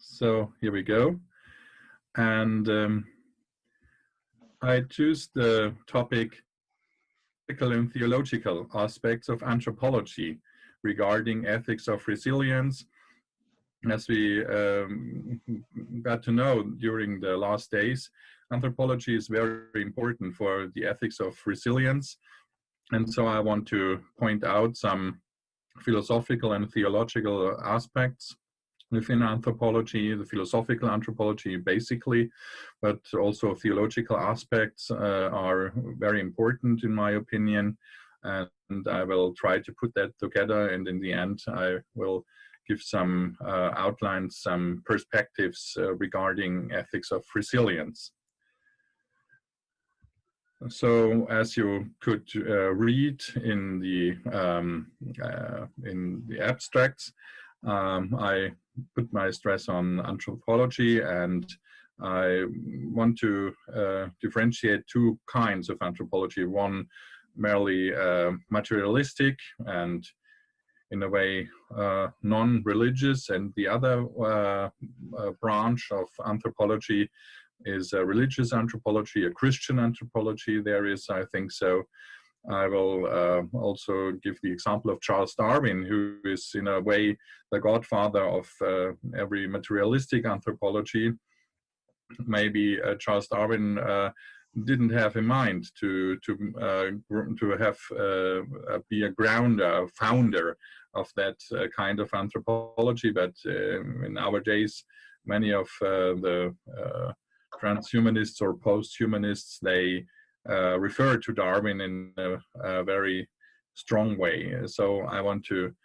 So here we go. And I choose the topic ethical and theological aspects of anthropology regarding ethics of resilience. As we got to know during the last days, anthropology is very important for the ethics of resilience. And so I want to point out some philosophical and theological aspects within anthropology, the philosophical anthropology basically, but also theological aspects are very important in my opinion. And I will try to put that together, and in the end I will give some outlines, some perspectives regarding ethics of resilience. So, as you could read in the abstracts, I put my stress on anthropology, and I want to differentiate two kinds of anthropology. One merely materialistic and in a way non-religious, and the other branch of anthropology is a religious anthropology, a Christian anthropology. There is, I think so. I will also give the example of Charles Darwin, who is in a way the godfather of every materialistic anthropology. Maybe Charles Darwin didn't have in mind to have be a founder of that kind of anthropology, but nowadays many of the transhumanists or post-humanists, they refer to Darwin in a very strong way. So I want to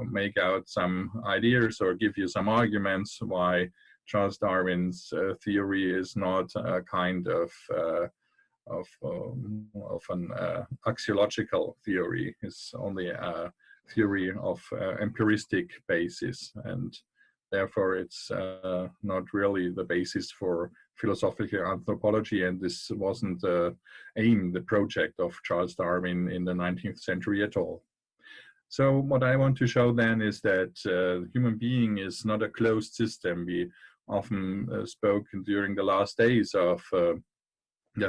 make out some ideas or give you some arguments why Charles Darwin's theory is not a kind of an axiological theory. It's only a theory of empiristic basis, and therefore it's not really the basis for philosophical anthropology, and this wasn't the aim, the project of Charles Darwin in the 19th century at all. So what I want to show then is that the human being is not a closed system. We often spoke during the last days of the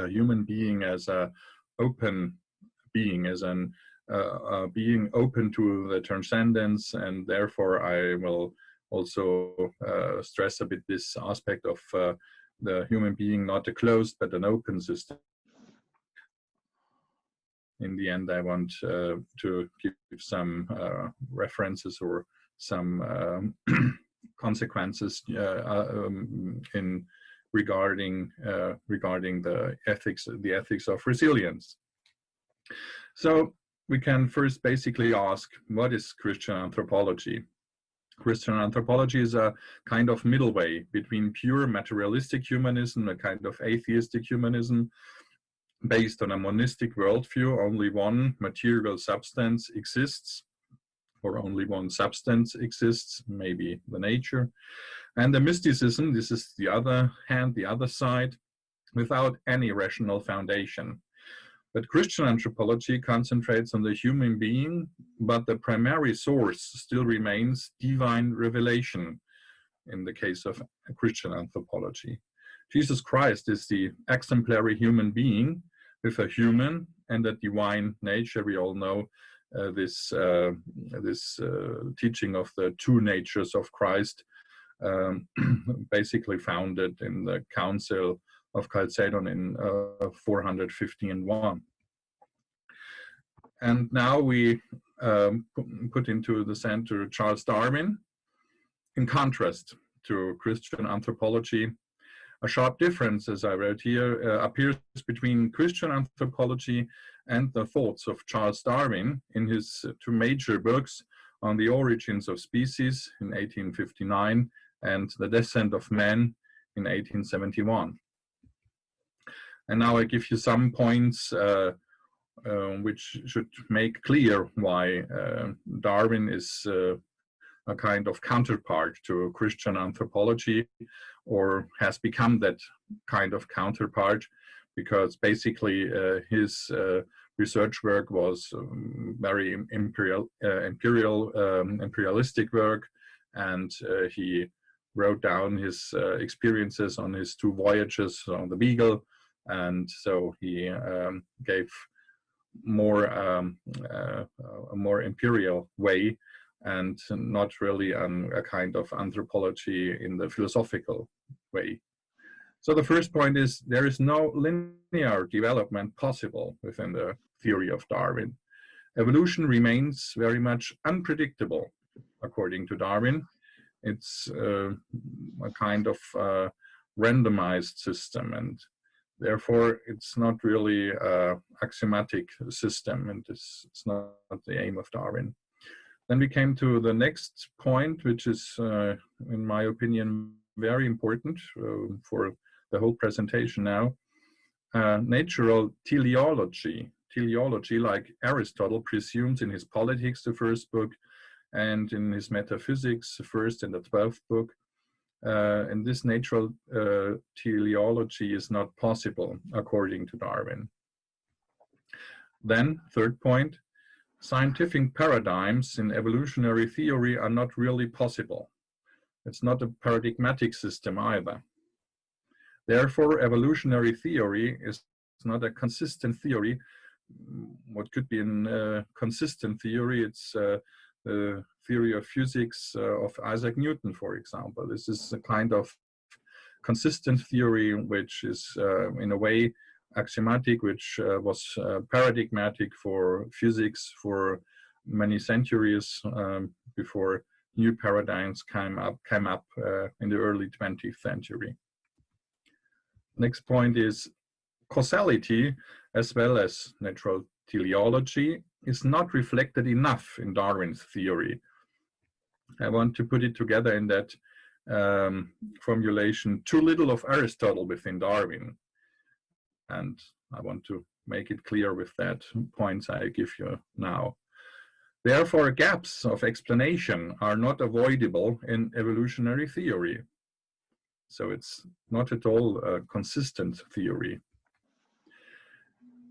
human being as an open being, as an being open to the transcendence, and therefore I will also stress a bit this aspect of the human being not a closed but an open system. In the end, I want to give some references or some consequences in regarding the ethics of resilience. So we can first basically ask, what is Christian anthropology? Christian anthropology is a kind of middle way between pure materialistic humanism, a kind of atheistic humanism based on a monistic worldview. Only one material substance exists, or only one substance exists, maybe the nature. And the mysticism, this is the other hand, the other side, without any rational foundation. But Christian anthropology concentrates on the human being, but the primary source still remains divine revelation in the case of Christian anthropology. Jesus Christ is the exemplary human being with a human and a divine nature. We all know this teaching of the two natures of Christ, basically founded in the Council of Chalcedon in 451. And now we put into the center Charles Darwin. In contrast to Christian anthropology, a sharp difference, as I wrote here, appears between Christian anthropology and the thoughts of Charles Darwin in his two major books on the origins of species in 1859 and The Descent of Man in 1871. And now I give you some points which should make clear why Darwin is a kind of counterpart to Christian anthropology, or has become that kind of counterpart, because basically his research work was very imperialistic work, and he wrote down his experiences on his 2 voyages on the Beagle, and so he gave more a more imperial way, and not really a kind of anthropology in the philosophical way. So the first point is there is no linear development possible within the theory of Darwin. Evolution remains very much unpredictable, according to Darwin. It's a kind of randomized system, and therefore it's not really an axiomatic system, and it's not the aim of Darwin. Then we came to the next point, which is, in my opinion, very important for the whole presentation now. Natural teleology. Teleology, like Aristotle, presumes in his Politics, the first book, and in his Metaphysics, the first and the 12th book. And this natural teleology is not possible, according to Darwin. Then, third point, scientific paradigms in evolutionary theory are not really possible. It's not a paradigmatic system either. Therefore, evolutionary theory is not a consistent theory. What could be a consistent theory? It's the theory of physics of Isaac Newton, for example. This is a kind of consistent theory which is in a way axiomatic, which was paradigmatic for physics for many centuries before new paradigms came up in the early 20th century. Next point is causality, as well as natural teleology, is not reflected enough in Darwin's theory. I want to put it together in that formulation, too little of Aristotle within Darwin. And I want to make it clear with that points I give you now. Therefore, gaps of explanation are not avoidable in evolutionary theory. So it's not at all a consistent theory.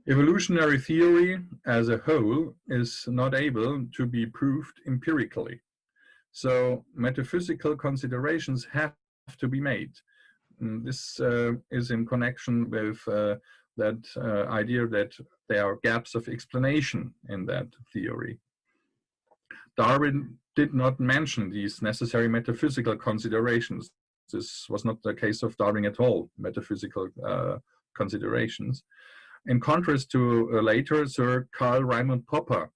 Evolutionary theory as a whole is not able to be proved empirically. So metaphysical considerations have to be made. And this is in connection with that idea that there are gaps of explanation in that theory. Darwin did not mention these necessary metaphysical considerations. This was not the case of Darwin at all, metaphysical considerations. In contrast to later Sir Karl Raimund Popper,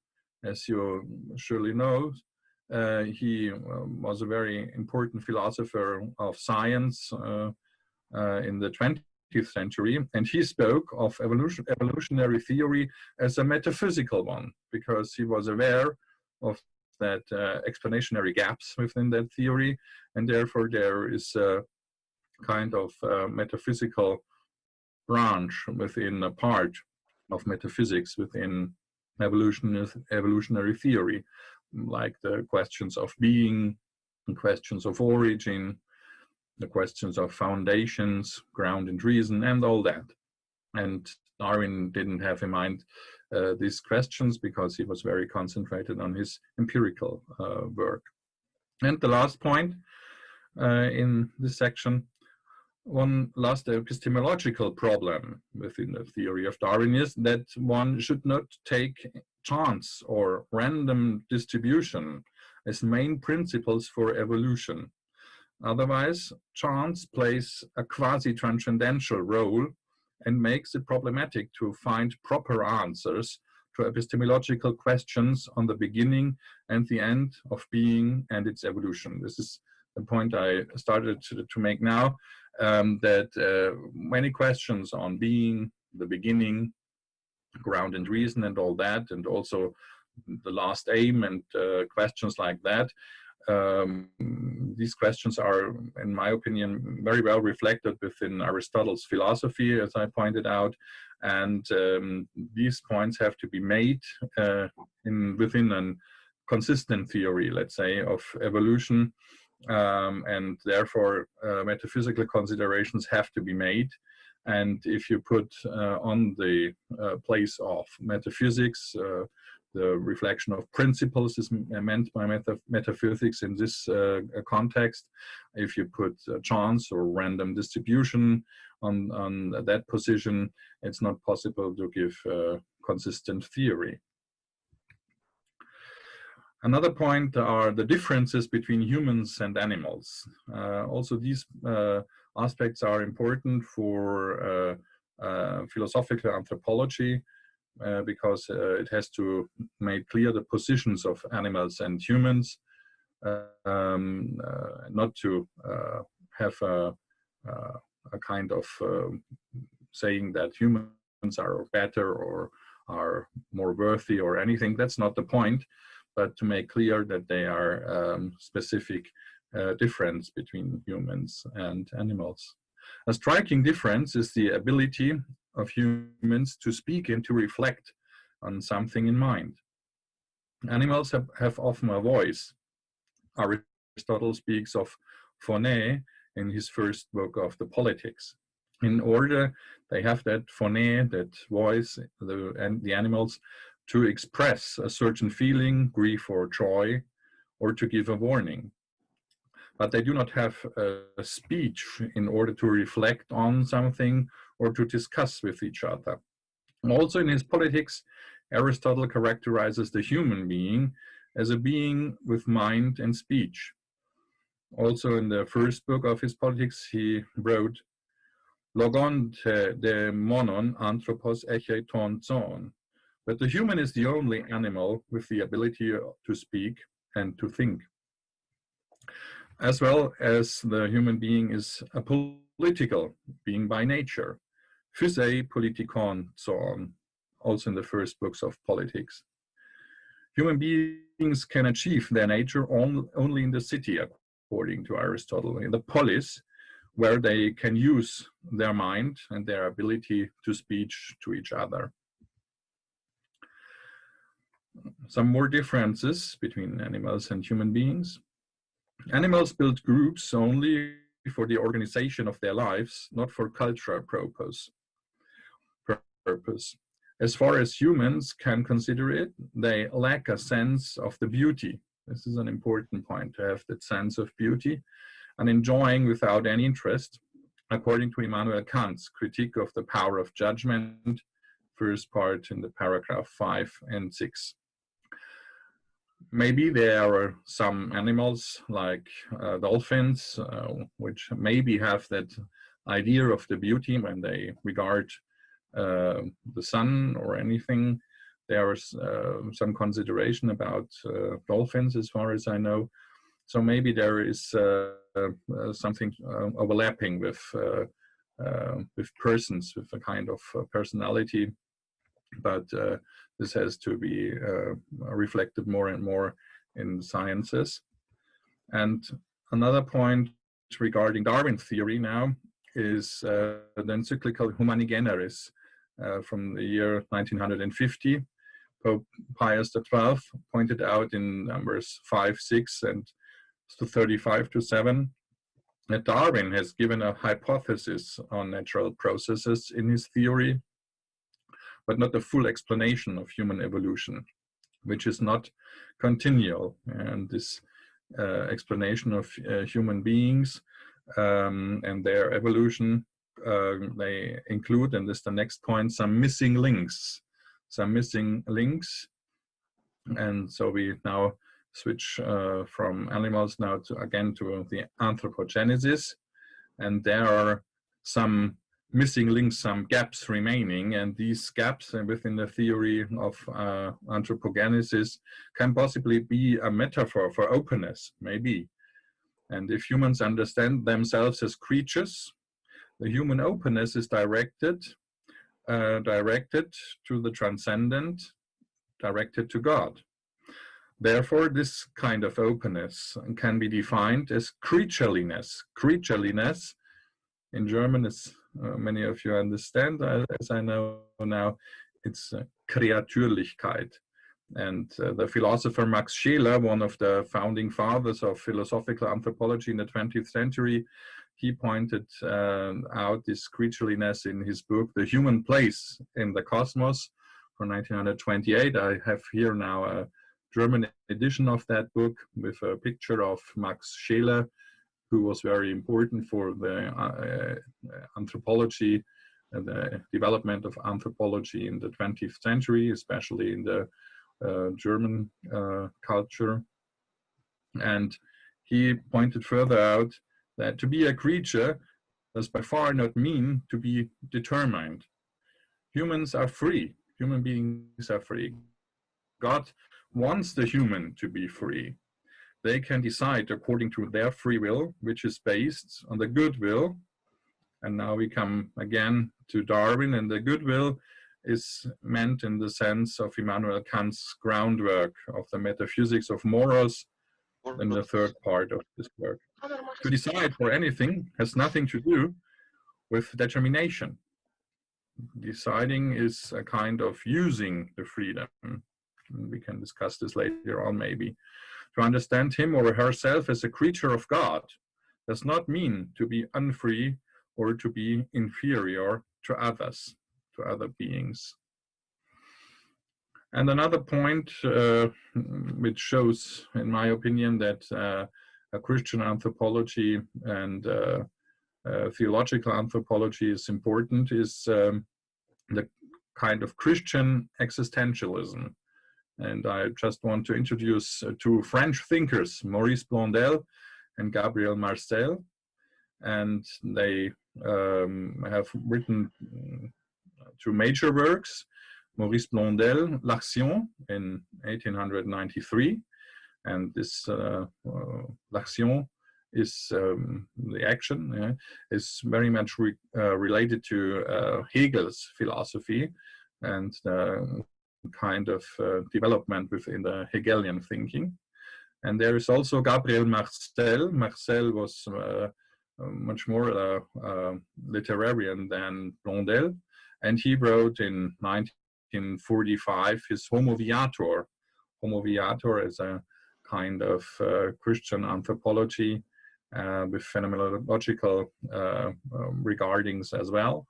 as you surely know, he was a very important philosopher of science in the 20th century, and he spoke of evolutionary theory as a metaphysical one, because he was aware of that explanatory gaps within that theory, and therefore there is a kind of metaphysical branch within a part of metaphysics within evolutionary theory, like the questions of being, the questions of origin, the questions of foundations, ground and reason, and all that. And Darwin didn't have in mind these questions because he was very concentrated on his empirical work. And the last point in this section, one last epistemological problem within the theory of Darwin is that one should not take chance or random distribution as main principles for evolution. Otherwise, chance plays a quasi-transcendental role and makes it problematic to find proper answers to epistemological questions on the beginning and the end of being and its evolution. This is the point I started to make now, that many questions on being, the beginning, ground and reason and all that, and also the last aim and questions like that, these questions are, in my opinion, very well reflected within Aristotle's philosophy, as I pointed out, and these points have to be made within a consistent theory, let's say, of evolution, and therefore metaphysical considerations have to be made. And if you put on the place of metaphysics the reflection of principles is meant by metaphysics in this context. If you put chance or random distribution on that position, it's not possible to give consistent theory. Another point are the differences between humans and animals. Also, these aspects are important for philosophical anthropology, because it has to make clear the positions of animals and humans, not to have a kind of saying that humans are better or are more worthy or anything. That's not the point, but to make clear that they are specific difference between humans and animals. A striking difference is the ability of humans to speak and to reflect on something in mind. Animals have often a voice. Aristotle speaks of phone in his first book of the Politics. In order, they have that phone, that voice, the animals, to express a certain feeling, grief or joy, or to give a warning. But they do not have a speech in order to reflect on something or to discuss with each other. Also in his Politics, Aristotle characterizes the human being as a being with mind and speech. Also in the first book of his Politics, he wrote, Logon de monon anthropos eche ton zoon. But the human is the only animal with the ability to speak and to think. As well as the human being is a political being by nature. Physei politikon zoon, also in the first books of Politics. Human beings can achieve their nature only in the city, according to Aristotle, in the polis, where they can use their mind and their ability to speech to each other. Some more differences between animals and human beings. Animals build groups only for the organization of their lives, not for cultural purpose. As far as humans can consider it, they lack a sense of the beauty. This is an important point, to have that sense of beauty and enjoying without any interest, according to Immanuel Kant's critique of the power of judgment, first part in the paragraph 5 and 6. Maybe there are some animals like dolphins, which maybe have that idea of the beauty when they regard the sun or anything. There is some consideration about dolphins, as far as I know. So maybe there is something overlapping with persons, with a kind of personality, but this has to be reflected more and more in sciences. And another point regarding Darwin theory now is the encyclical Humani Generis from the year 1950. Pope Pius XII pointed out in numbers 5, 6, and 35 to 7 that Darwin has given a hypothesis on natural processes in his theory, but not the full explanation of human evolution, which is not continual. And this explanation of human beings and their evolution, they include, and this is the next point, some missing links. And so we now switch from animals now to the anthropogenesis, and there are some missing links, some gaps remaining, and these gaps within the theory of anthropogenesis can possibly be a metaphor for openness, maybe. And if humans understand themselves as creatures, the human openness is directed to the transcendent, directed to God. Therefore, this kind of openness can be defined as creatureliness. Creatureliness, in German, as many of you understand, as I know now, it's Kreatürlichkeit. And the philosopher Max Scheler, one of the founding fathers of philosophical anthropology in the 20th century, he pointed out this creatureliness in his book, The Human Place in the Cosmos, from 1928. I have here now a German edition of that book with a picture of Max Scheler, who was very important for the anthropology and the development of anthropology in the 20th century, especially in the German culture. And he pointed further out that to be a creature does by far not mean to be determined. Humans are free. Human beings are free. God wants the human to be free. They can decide according to their free will, which is based on the goodwill. And now we come again to Darwin, and the goodwill is meant in the sense of Immanuel Kant's groundwork of the metaphysics of morals in the third part of this work. To decide for anything has nothing to do with determination. Deciding is a kind of using the freedom. We can discuss this later on maybe. To understand him or herself as a creature of God does not mean to be unfree or to be inferior to others, to other beings. And another point which shows, in my opinion, that a Christian anthropology and theological anthropology is important is the kind of Christian existentialism. And I just want to introduce two French thinkers, Maurice Blondel and Gabriel Marcel. And they have written two major works. Maurice Blondel, L'Action in 1893. And this L'Action is the action, is very much related to Hegel's philosophy and kind of development within the Hegelian thinking. And there is also Gabriel Marcel. Marcel was much more literarian than Blondel, and he wrote in 1945 his Homo Viator. Homo Viator is a kind of Christian anthropology with phenomenological regardings as well.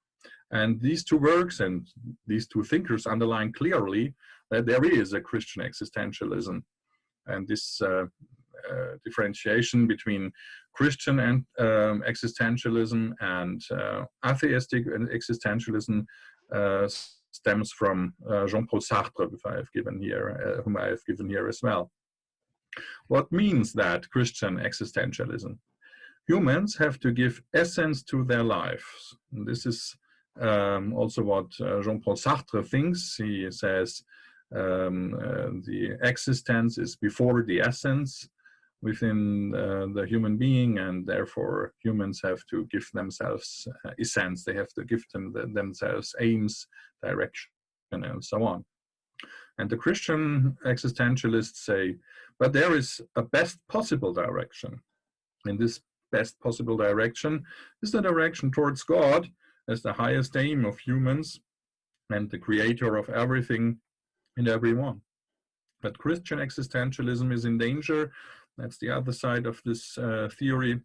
And these two works and these two thinkers underline clearly that there is a Christian existentialism. And this differentiation between Christian and existentialism and atheistic existentialism stems from Jean-Paul Sartre, whom I have given here as well. What means that Christian existentialism? Humans have to give essence to their lives. And this is also what Jean-Paul Sartre thinks. He says the existence is before the essence within the human being, and therefore humans have to give themselves essence. They have to give themselves aims, direction, and so on. And the Christian existentialists say, but there is a best possible direction. And this best possible direction is the direction towards God as the highest aim of humans and the creator of everything and everyone. But Christian existentialism is in danger, that's the other side of this theory,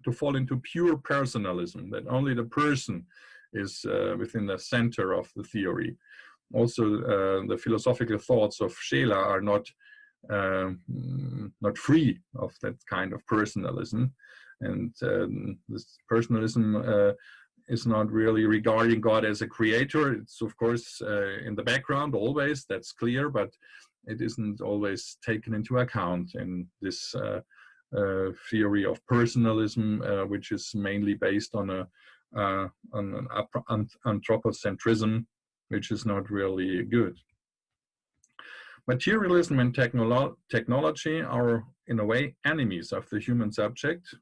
to fall into pure personalism, that only the person is within the center of the theory. Also, the philosophical thoughts of Scheler are not free of that kind of personalism. And this personalism is not really regarding God as a creator. It's, of course, in the background always, that's clear, but it isn't always taken into account in this theory of personalism, which is mainly based on an anthropocentrism, which is not really good. Materialism and technology are, in a way, enemies of the human subject,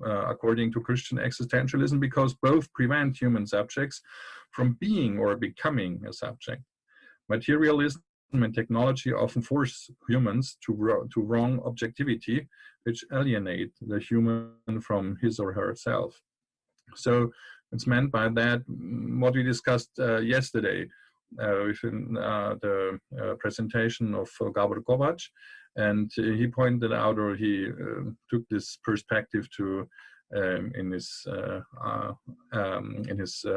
according to Christian existentialism, because both prevent human subjects from being or becoming a subject. Materialism and technology often force humans to wrong objectivity, which alienate the human from his or herself. So it's meant by that what we discussed yesterday within the presentation of Gabor Kovacs, and he pointed out, or he took this perspective to in his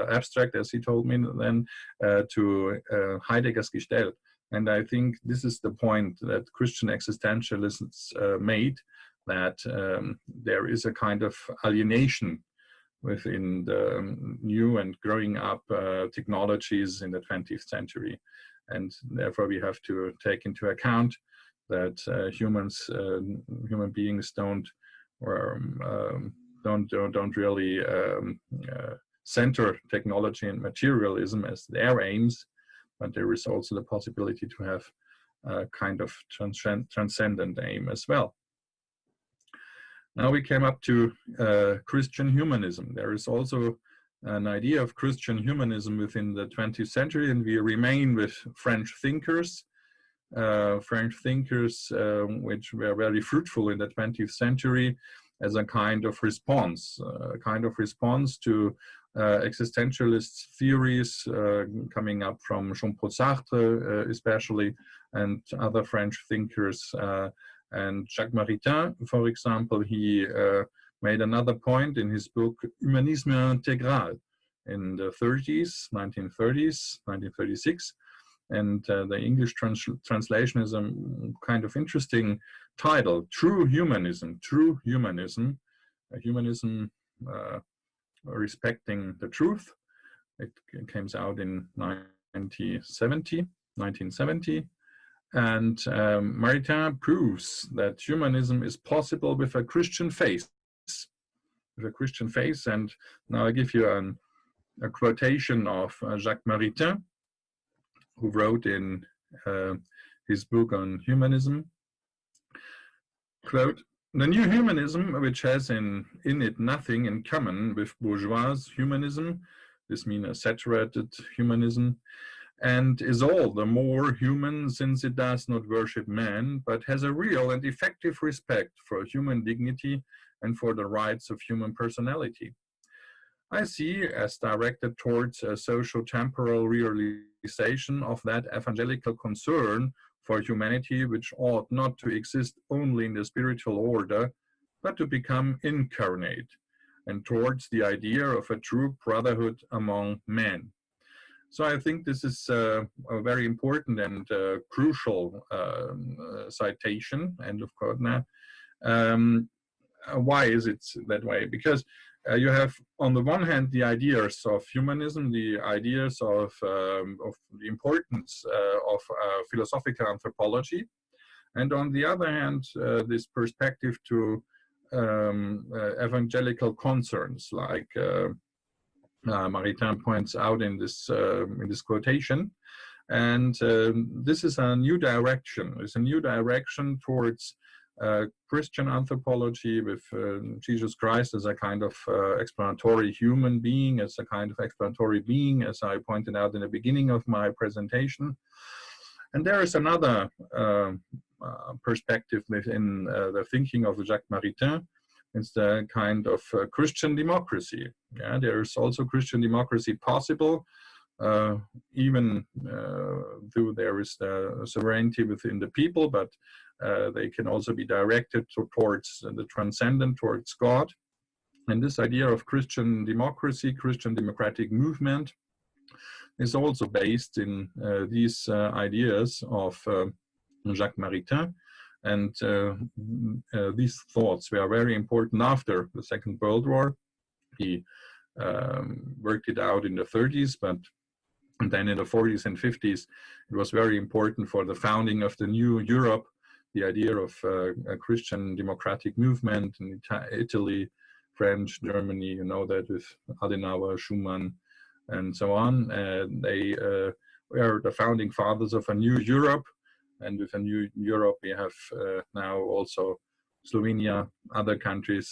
abstract, as he told me then, to Heidegger's Gestell. And I think this is the point that Christian existentialists made, that there is a kind of alienation within the new and growing up technologies in the 20th century. And therefore we have to take into account that human beings don't really center technology and materialism as their aims, but there is also the possibility to have a kind of transcendent aim as well. Now we came up to Christian humanism. There is also an idea of Christian humanism within the 20th century, and we remain with French thinkers, which were very fruitful in the 20th century as a kind of response to existentialist theories coming up from Jean-Paul Sartre especially, and other French thinkers. And Jacques Maritain, for example, he made another point in his book Humanisme Intégral in the 1930s, 1936. And the English translation is a kind of interesting title, True Humanism, humanism respecting the truth. It came out in 1970. And Maritain proves that humanism is possible with a Christian faith. And now I give you a quotation of Jacques Maritain, who wrote in his book on humanism, quote, "The new humanism, which has in it nothing in common with bourgeois humanism," this means a saturated humanism, "and is all the more human since it does not worship man, but has a real and effective respect for human dignity and for the rights of human personality. I see as directed towards a socio-temporal realization of that evangelical concern for humanity which ought not to exist only in the spiritual order, but to become incarnate, and towards the idea of a true brotherhood among men." So I think this is a very important and crucial citation, end of quote now. Why is it that way? Because you have, on the one hand, the ideas of humanism, the ideas of the importance of philosophical anthropology, and on the other hand, this perspective to evangelical concerns, like Maritain points out in this quotation. And this is a new direction. It's a new direction towards Christian anthropology, with Jesus Christ as a kind of explanatory human being, as a kind of explanatory being, as I pointed out in the beginning of my presentation. And there is another perspective within the thinking of Jacques Maritain. It's the kind of Christian democracy. Yeah, there is also Christian democracy possible, even though there is the sovereignty within the people, but they can also be directed towards the transcendent, towards God. And this idea of Christian democracy, Christian democratic movement, is also based in these ideas of Jacques Maritain. And these thoughts were very important after the Second World War. He worked it out in the 30s, but then in the 40s and 50s, it was very important for the founding of the new Europe, the idea of a Christian democratic movement in Italy, French, Germany, you know that, with Adenauer, Schumann, and so on. They were the founding fathers of a new Europe. And with a new Europe, we have now also Slovenia, other countries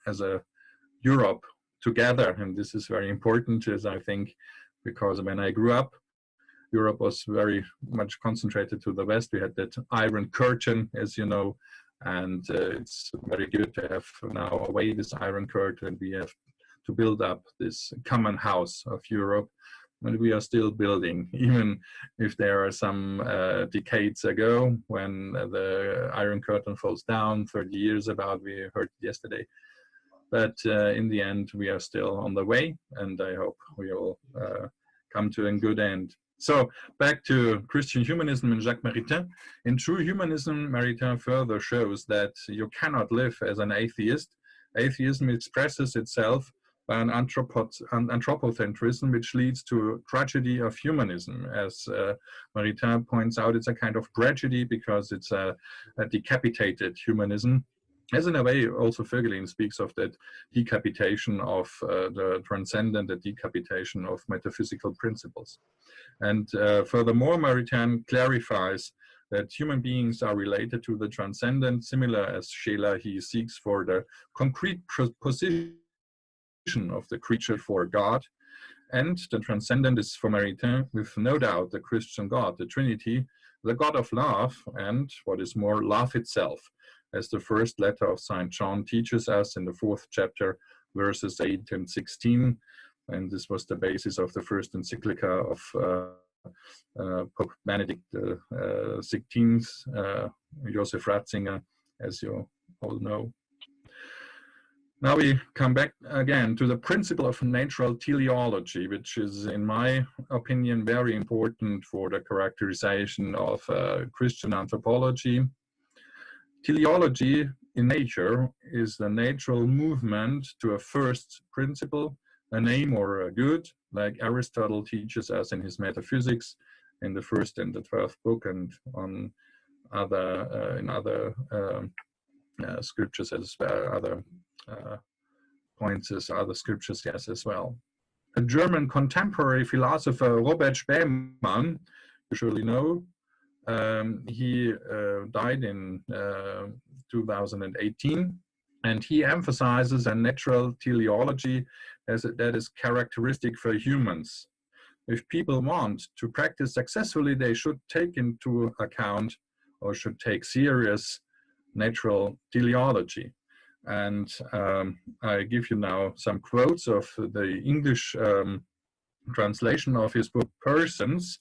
as a Europe together. And this is very important, as I think, because when I grew up, Europe was very much concentrated to the West. We had that Iron Curtain, as you know, and it's very good to have now away this Iron Curtain. We have to build up this common house of Europe. And we are still building, even if there are some decades ago when the Iron Curtain falls down, 30 years about, we heard yesterday. but in the end, we are still on the way, and I hope we will come to a good end. So back to Christian humanism and Jacques Maritain. In true humanism, Maritain further shows that you cannot live as an atheist. Atheism expresses itself by an anthropocentrism, which leads to a tragedy of humanism. As Maritain points out, it's a kind of tragedy because it's a decapitated humanism. As in a way, also Voegelin speaks of that decapitation of the transcendent, the decapitation of metaphysical principles. And furthermore, Maritain clarifies that human beings are related to the transcendent, similar as Scheler, he seeks for the concrete position of the creature for God. And the transcendent is for Maritain, with no doubt, the Christian God, the Trinity, the God of love, and what is more, love itself, as the first letter of St. John teaches us in the 4th chapter, verses 8 and 16. And this was the basis of the first encyclica of Pope Benedict XVI, Joseph Ratzinger, as you all know. Now we come back again to the principle of natural teleology, which is, in my opinion, very important for the characterization of Christian anthropology. Teleology in nature is the natural movement to a first principle, an aim or a good, like Aristotle teaches us in his Metaphysics in the 1st and the 12th book, and on other in other scriptures as well, other points as other scriptures, yes, as well. A German contemporary philosopher, Robert Spemann, you surely know, he died in 2018, and he emphasizes a natural teleology as that is characteristic for humans. If people want to practice successfully, they should take into account or should take serious natural teleology. And I give you now some quotes of the English translation of his book Persons,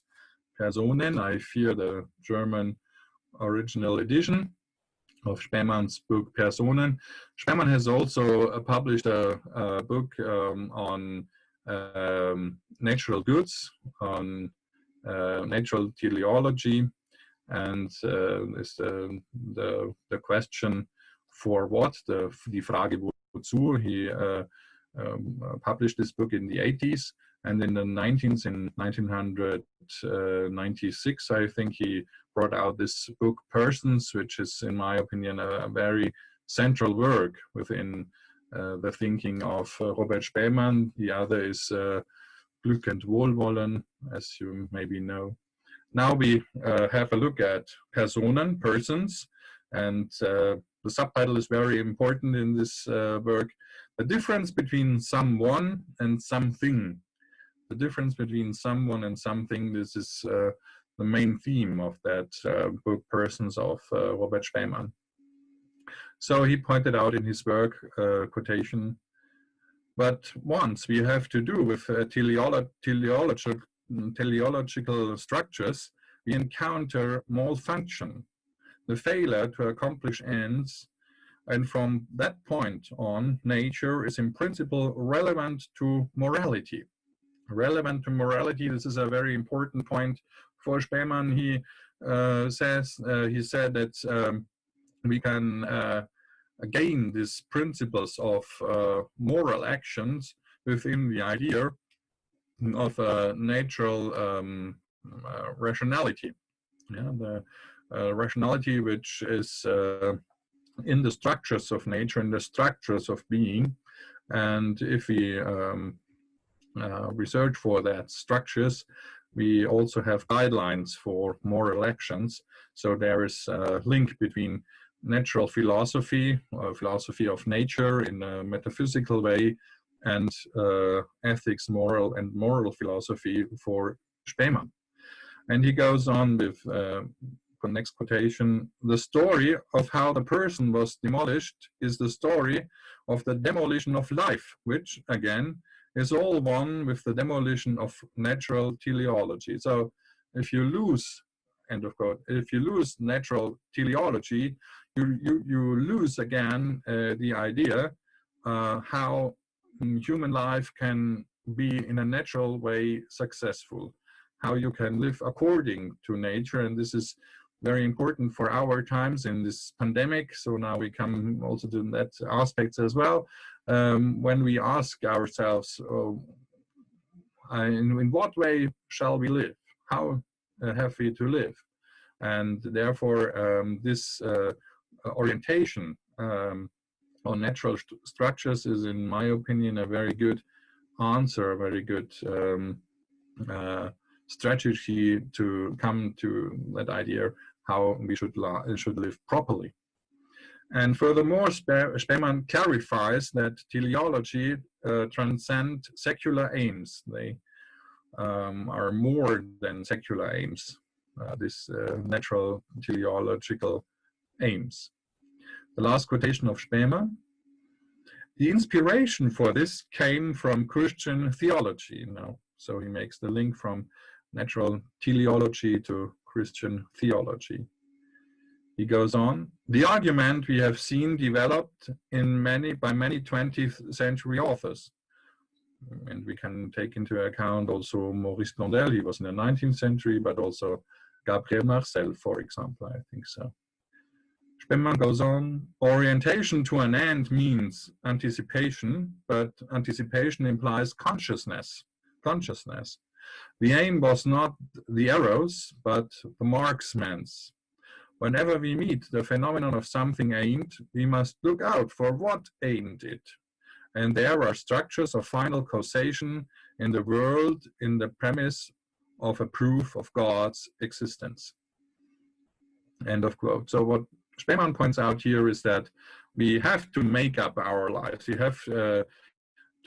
Personen. I fear the German original edition of Spemann's book Personen. Spemann has also published a book on natural goods, on natural teleology, and is the question for what, die Frage wozu. He published this book in the 80s, and in the 1996, I think, he brought out this book Persons, which is, in my opinion, a very central work within the thinking of Robert Spemann. The other is Glück und Wohlwollen, as you maybe know. Now we have a look at Personen, persons, and the subtitle is very important in this work. The difference between someone and something. The difference between someone and something, this is the main theme of that book, Persons, of Robert Spemann. So he pointed out in his work, quotation, but once we have to do with teleological structures, we encounter malfunction, the failure to accomplish ends, and from that point on, nature is in principle relevant to morality. Relevant to morality, this is a very important point for Spemann. He said that we can gain these principles of moral actions within the idea of natural rationality. Yeah, the rationality which is in the structures of nature, in the structures of being. And if we research for that structures, we also have guidelines for moral actions. So there is a link between natural philosophy, or philosophy of nature in a metaphysical way, and ethics, moral philosophy for Spemann. And he goes on with the next quotation: the story of how the person was demolished is the story of the demolition of life, which again is all one with the demolition of natural teleology. So if you lose, end of quote, if you lose natural teleology, you lose again the idea how human life can be in a natural way successful, how you can live according to nature. And this is very important for our times in this pandemic. So now we come also to that aspects as well. When we ask ourselves, in what way shall we live? How have we to live? And therefore, this orientation on natural structures is, in my opinion, a very good answer, a very good strategy to come to that idea how we should live properly. And furthermore, Spemann clarifies that teleology transcends secular aims. They are more than secular aims, this natural teleological aims. The last quotation of Spemann: the inspiration for this came from Christian theology. Now, so he makes the link from natural teleology to Christian theology. He goes on, the argument we have seen developed by many 20th century authors. And we can take into account also Maurice Blondel, he was in the 19th century, but also Gabriel Marcel, for example, I think so. Spemann goes on, orientation to an end means anticipation, but anticipation implies consciousness. The aim was not the arrows, but the marksman's. Whenever we meet the phenomenon of something aimed, we must look out for what aimed it. And there are structures of final causation in the world in the premise of a proof of God's existence. End of quote. So what Spemann points out here is that we have to make up our lives. We have to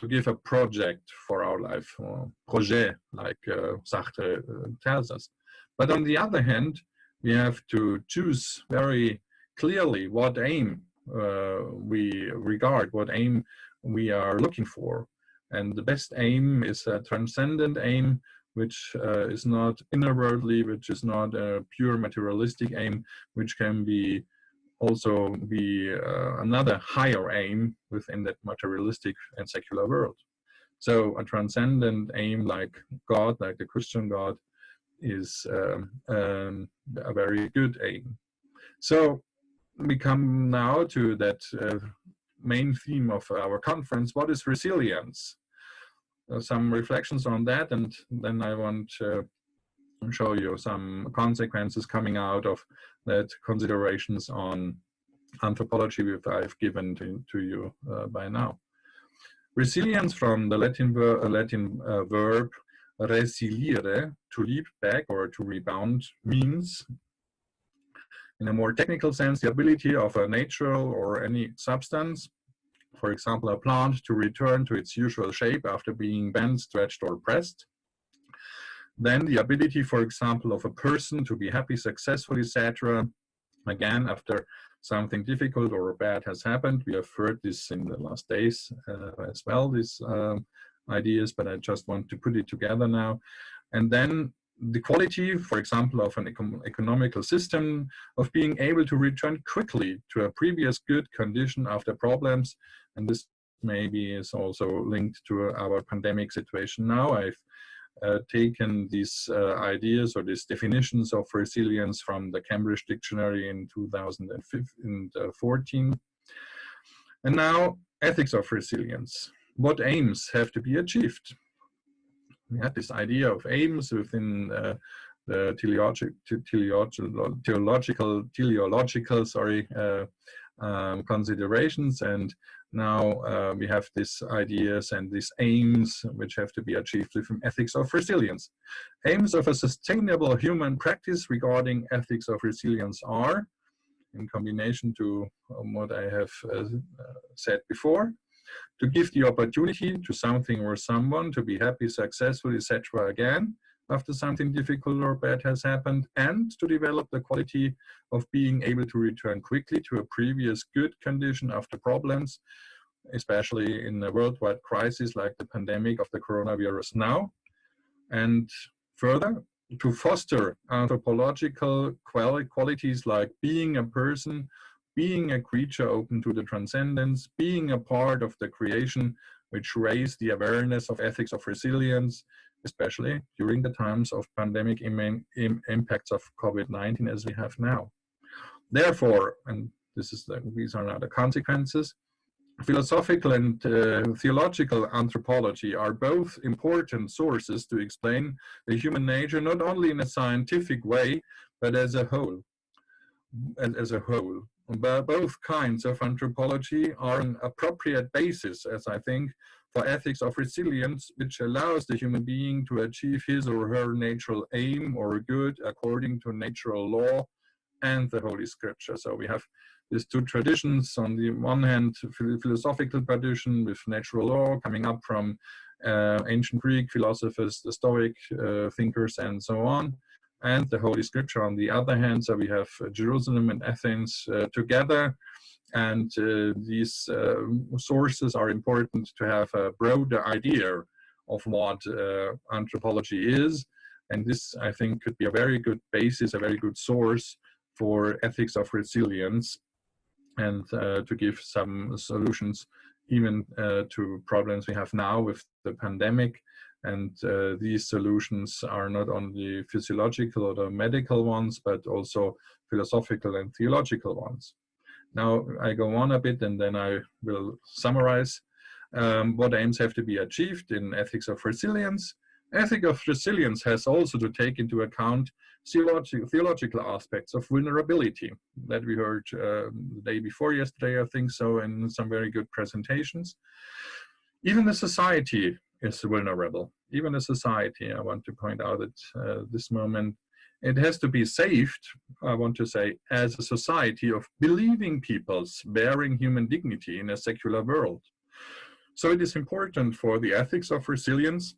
give a project for our life, or projet, like Sartre tells us. But on the other hand, we have to choose very clearly what aim we regard, what aim we are looking for. And the best aim is a transcendent aim, which is not innerworldly, which is not a pure materialistic aim, which can be also be another higher aim within that materialistic and secular world. So a transcendent aim like God, like the Christian God, is a very good aim. So we come now to that main theme of our conference. What is resilience? Some reflections on that, and then I want to show you some consequences coming out of that considerations on anthropology which I've given to you by now. Resilience, from the Latin verb resilire, to leap back or to rebound, means, in a more technical sense, the ability of a natural or any substance, for example a plant, to return to its usual shape after being bent, stretched, or pressed. Then the ability, for example, of a person to be happy, successful, etc., again after something difficult or bad has happened. We have heard this in the last days as well, these ideas, but I just want to put it together now. And then the quality, for example, of an economical system, of being able to return quickly to a previous good condition after problems. And this maybe is also linked to our pandemic situation now. I've taken these ideas or these definitions of resilience from the Cambridge Dictionary in 2014. And now, ethics of resilience. What aims have to be achieved? We had this idea of aims within the teleological considerations, and now we have these ideas and these aims which have to be achieved within ethics of resilience. Aims of a sustainable human practice regarding ethics of resilience are, in combination to what I have said before, to give the opportunity to something or someone to be happy, successful, etc. again after something difficult or bad has happened, and to develop the quality of being able to return quickly to a previous good condition after problems, especially in a worldwide crisis like the pandemic of the coronavirus now. And further, to foster anthropological qualities like being a person being a creature open to the transcendence, being a part of the creation, which raised the awareness of ethics of resilience, especially during the times of pandemic impacts of COVID-19 as we have now. Therefore, and these are now the consequences, philosophical and theological anthropology are both important sources to explain the human nature, not only in a scientific way, but as a whole. But both kinds of anthropology are an appropriate basis, as I think, for ethics of resilience, which allows the human being to achieve his or her natural aim or good according to natural law and the Holy Scripture. So we have these two traditions. On the one hand, philosophical tradition with natural law coming up from ancient Greek philosophers, the Stoic thinkers, and so on, and the Holy Scripture on the other hand. So we have Jerusalem and Athens together, and these sources are important to have a broader idea of what anthropology is, and this, I think, could be a very good basis, a very good source for ethics of resilience, and to give some solutions even to problems we have now with the pandemic. And these solutions are not only physiological or the medical ones, but also philosophical and theological ones. Now I go on a bit and then I will summarize what aims have to be achieved in ethics of resilience. Ethics of resilience has also to take into account theological aspects of vulnerability that we heard the day before yesterday, I think so, in some very good presentations. Even the society is vulnerable. Even the society, I want to point out at this moment, it has to be saved, I want to say, as a society of believing peoples bearing human dignity in a secular world. So it is important for the ethics of resilience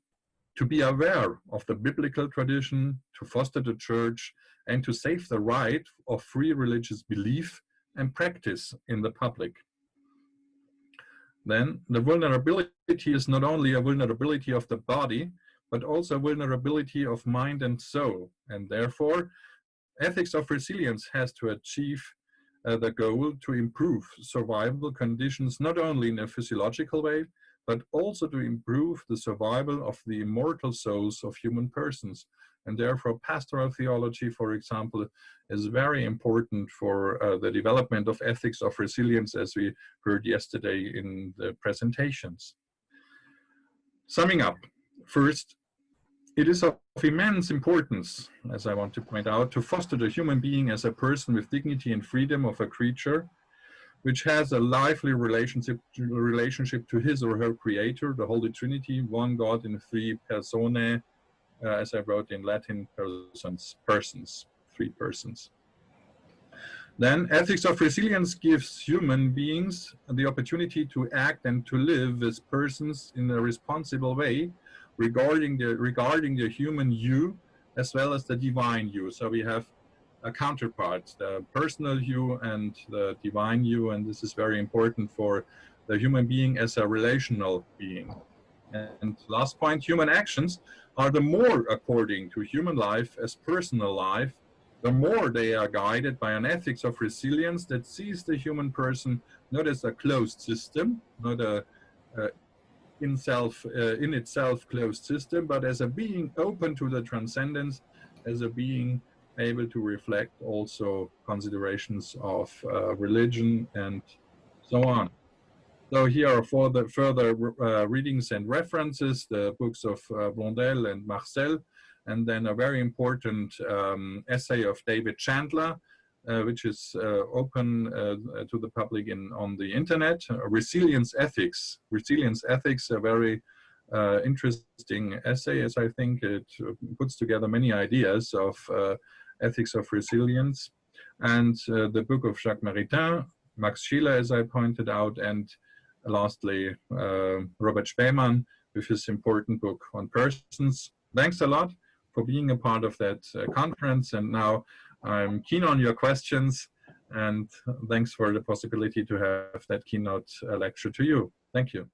to be aware of the biblical tradition, to foster the church, and to save the right of free religious belief and practice in the public. Then the vulnerability is not only a vulnerability of the body, but also a vulnerability of mind and soul. And therefore, ethics of resilience has to achieve the goal to improve survival conditions, not only in a physiological way, but also to improve the survival of the immortal souls of human persons. And therefore, pastoral theology, for example, is very important for the development of ethics of resilience, as we heard yesterday in the presentations. Summing up, first, it is of immense importance, as I want to point out, to foster the human being as a person with dignity and freedom of a creature, which has a lively relationship to his or her creator, the Holy Trinity, one God in three personae, as I wrote in Latin, persons, three persons. Then ethics of resilience gives human beings the opportunity to act and to live as persons in a responsible way regarding the human you as well as the divine you. So we have a counterpart, the personal you and the divine you, and this is very important for the human being as a relational being. And last point, human actions are the more according to human life as personal life, the more they are guided by an ethics of resilience that sees the human person not as a closed system, not a in itself closed system, but as a being open to the transcendence, as a being able to reflect also considerations of religion and so on. So here are for the further readings and references, the books of Blondel and Marcel, and then a very important essay of David Chandler, which is open to the public on the internet. Resilience Ethics, a very interesting essay, as I think it puts together many ideas of ethics of resilience. And the book of Jacques Maritain, Max Scheler, as I pointed out, and lastly, Robert Spemann with his important book on persons. Thanks a lot for being a part of that conference, and now I'm keen on your questions, and thanks for the possibility to have that keynote lecture to you. Thank you.